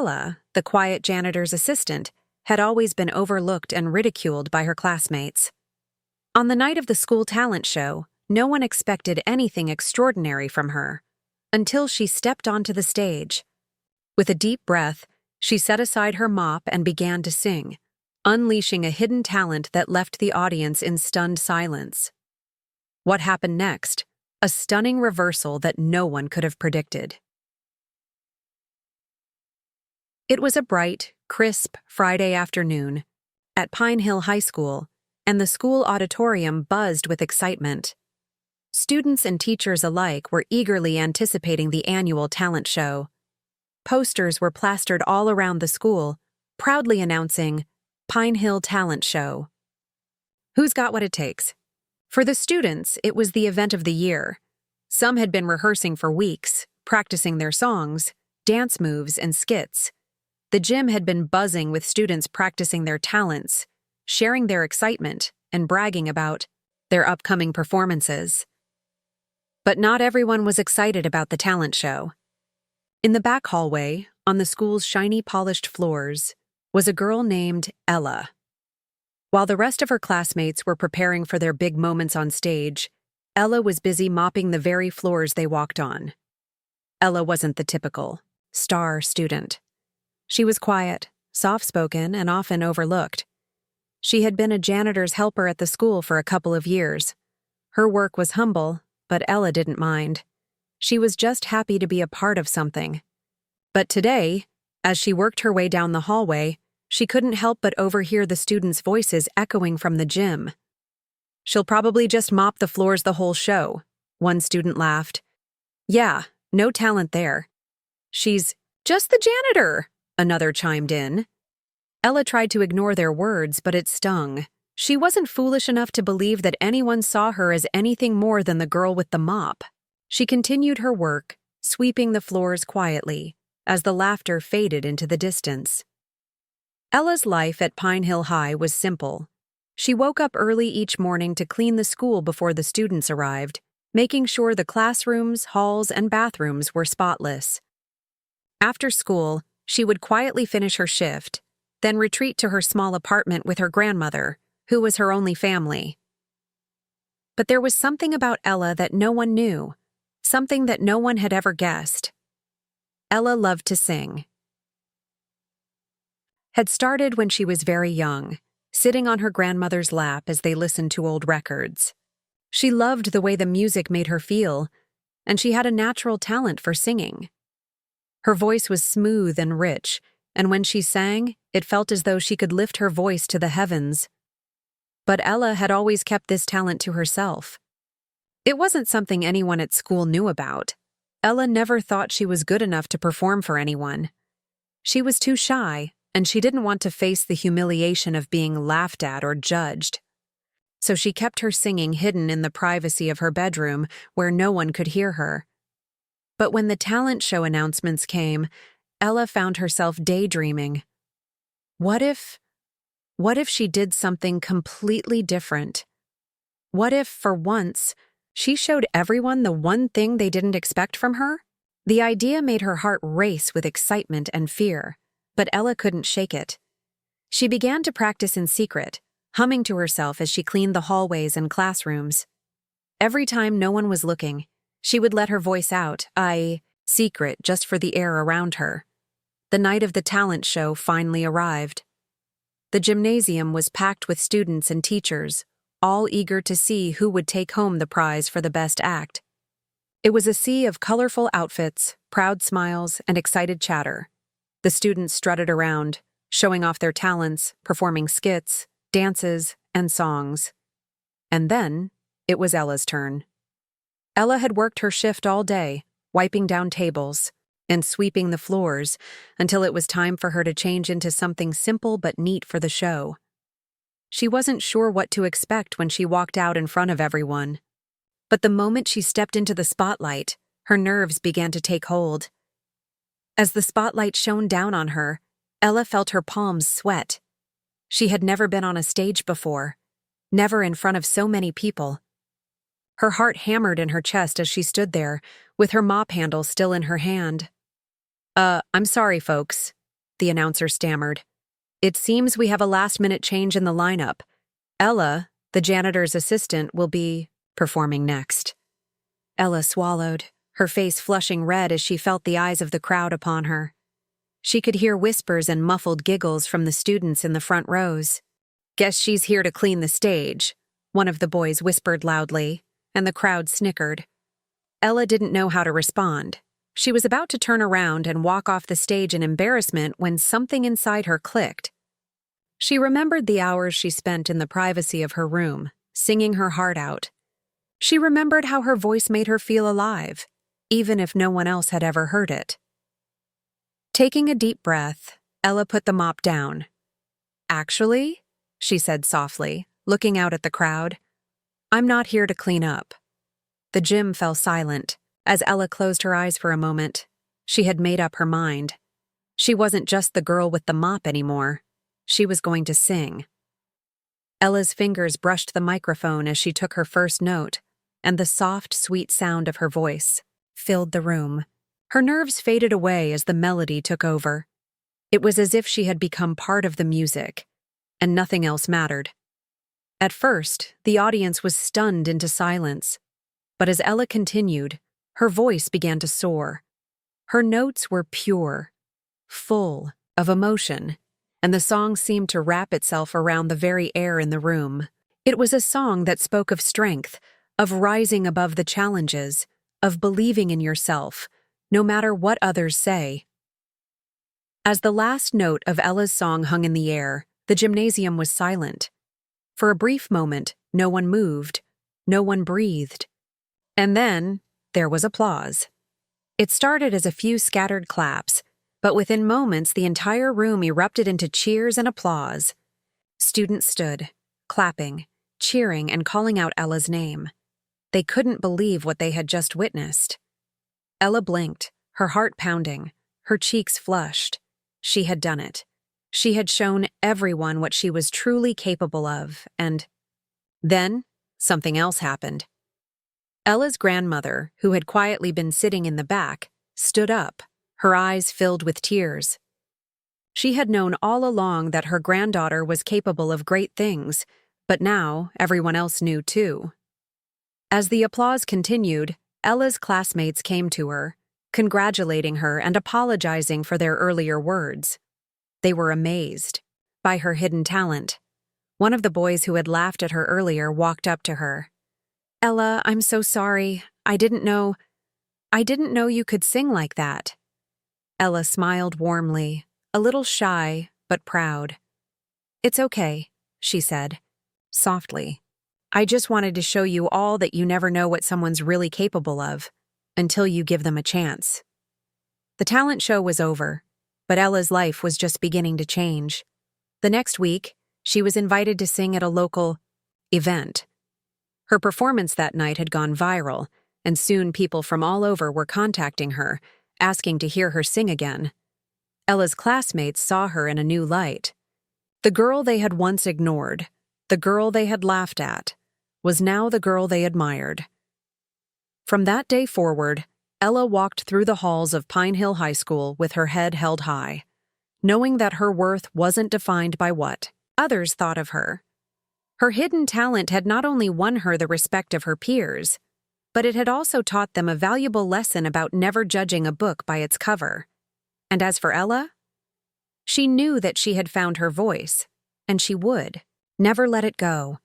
Ella, the quiet janitor's assistant, had always been overlooked and ridiculed by her classmates. On the night of the school talent show, no one expected anything extraordinary from her, until she stepped onto the stage. With a deep breath, she set aside her mop and began to sing, unleashing a hidden talent that left the audience in stunned silence. What happened next? A stunning reversal that no one could have predicted. It was a bright, crisp Friday afternoon at Pine Hill High School, and the school auditorium buzzed with excitement. Students and teachers alike were eagerly anticipating the annual talent show. Posters were plastered all around the school, proudly announcing, "Pine Hill Talent Show." Who's got what it takes? For the students, it was the event of the year. Some had been rehearsing for weeks, practicing their songs, dance moves, and skits. The gym had been buzzing with students practicing their talents, sharing their excitement, and bragging about their upcoming performances. But not everyone was excited about the talent show. In the back hallway, on the school's shiny polished floors, was a girl named Ella. While the rest of her classmates were preparing for their big moments on stage, Ella was busy mopping the very floors they walked on. Ella wasn't the typical star student. She was quiet, soft-spoken, and often overlooked. She had been a janitor's helper at the school for a couple of years. Her work was humble, but Ella didn't mind. She was just happy to be a part of something. But today, as she worked her way down the hallway, she couldn't help but overhear the students' voices echoing from the gym. "She'll probably just mop the floors the whole show," one student laughed. "Yeah, no talent there." "She's just the janitor," another chimed in. Ella tried to ignore their words, but it stung. She wasn't foolish enough to believe that anyone saw her as anything more than the girl with the mop. She continued her work, sweeping the floors quietly, as the laughter faded into the distance. Ella's life at Pine Hill High was simple. She woke up early each morning to clean the school before the students arrived, making sure the classrooms, halls, and bathrooms were spotless. After school, she would quietly finish her shift, then retreat to her small apartment with her grandmother, who was her only family. But there was something about Ella that no one knew, something that no one had ever guessed. Ella loved to sing. Had started when she was very young, sitting on her grandmother's lap as they listened to old records. She loved the way the music made her feel, and she had a natural talent for singing. Her voice was smooth and rich, and when she sang, it felt as though she could lift her voice to the heavens. But Ella had always kept this talent to herself. It wasn't something anyone at school knew about. Ella never thought she was good enough to perform for anyone. She was too shy, and she didn't want to face the humiliation of being laughed at or judged. So she kept her singing hidden in the privacy of her bedroom where no one could hear her. But when the talent show announcements came, Ella found herself daydreaming. What if she did something completely different? What if, for once, she showed everyone the one thing they didn't expect from her? The idea made her heart race with excitement and fear, but Ella couldn't shake it. She began to practice in secret, humming to herself as she cleaned the hallways and classrooms. Every time no one was looking, she would let her voice out, secret, just for the air around her. The night of the talent show finally arrived. The gymnasium was packed with students and teachers, all eager to see who would take home the prize for the best act. It was a sea of colorful outfits, proud smiles, and excited chatter. The students strutted around, showing off their talents, performing skits, dances, and songs. And then, it was Ella's turn. Ella had worked her shift all day, wiping down tables and sweeping the floors until it was time for her to change into something simple but neat for the show. She wasn't sure what to expect when she walked out in front of everyone. But the moment she stepped into the spotlight, her nerves began to take hold. As the spotlight shone down on her, Ella felt her palms sweat. She had never been on a stage before, never in front of so many people. Her heart hammered in her chest as she stood there, with her mop handle still in her hand. I'm sorry, folks," the announcer stammered. "It seems we have a last-minute change in the lineup. Ella, the janitor's assistant, will be performing next." Ella swallowed, her face flushing red as she felt the eyes of the crowd upon her. She could hear whispers and muffled giggles from the students in the front rows. "Guess she's here to clean the stage," one of the boys whispered loudly, and the crowd snickered. Ella didn't know how to respond. She was about to turn around and walk off the stage in embarrassment when something inside her clicked. She remembered the hours she spent in the privacy of her room, singing her heart out. She remembered how her voice made her feel alive, even if no one else had ever heard it. Taking a deep breath, Ella put the mop down. "Actually," she said softly, looking out at the crowd, "I'm not here to clean up." The gym fell silent as Ella closed her eyes for a moment. She had made up her mind. She wasn't just the girl with the mop anymore. She was going to sing. Ella's fingers brushed the microphone as she took her first note, and the soft, sweet sound of her voice filled the room. Her nerves faded away as the melody took over. It was as if she had become part of the music, and nothing else mattered. At first, the audience was stunned into silence, but as Ella continued, her voice began to soar. Her notes were pure, full of emotion, and the song seemed to wrap itself around the very air in the room. It was a song that spoke of strength, of rising above the challenges, of believing in yourself, no matter what others say. As the last note of Ella's song hung in the air, the gymnasium was silent. For a brief moment, no one moved, no one breathed. And then, there was applause. It started as a few scattered claps, but within moments the entire room erupted into cheers and applause. Students stood, clapping, cheering, and calling out Ella's name. They couldn't believe what they had just witnessed. Ella blinked, her heart pounding, her cheeks flushed. She had done it. She had shown everyone what she was truly capable of, and then something else happened. Ella's grandmother, who had quietly been sitting in the back, stood up, her eyes filled with tears. She had known all along that her granddaughter was capable of great things, but now everyone else knew too. As the applause continued, Ella's classmates came to her, congratulating her and apologizing for their earlier words. They were amazed by her hidden talent. One of the boys who had laughed at her earlier walked up to her. "Ella, I'm so sorry. I didn't know you could sing like that." Ella smiled warmly, a little shy but proud. "It's okay," she said, softly. "I just wanted to show you all that you never know what someone's really capable of until you give them a chance." The talent show was over, but Ella's life was just beginning to change. The next week, she was invited to sing at a local event. Her performance that night had gone viral, and soon people from all over were contacting her, asking to hear her sing again. Ella's classmates saw her in a new light. The girl they had once ignored, the girl they had laughed at, was now the girl they admired. From that day forward, Ella walked through the halls of Pine Hill High School with her head held high, knowing that her worth wasn't defined by what others thought of her. Her hidden talent had not only won her the respect of her peers, but it had also taught them a valuable lesson about never judging a book by its cover. And as for Ella, she knew that she had found her voice, and she would never let it go.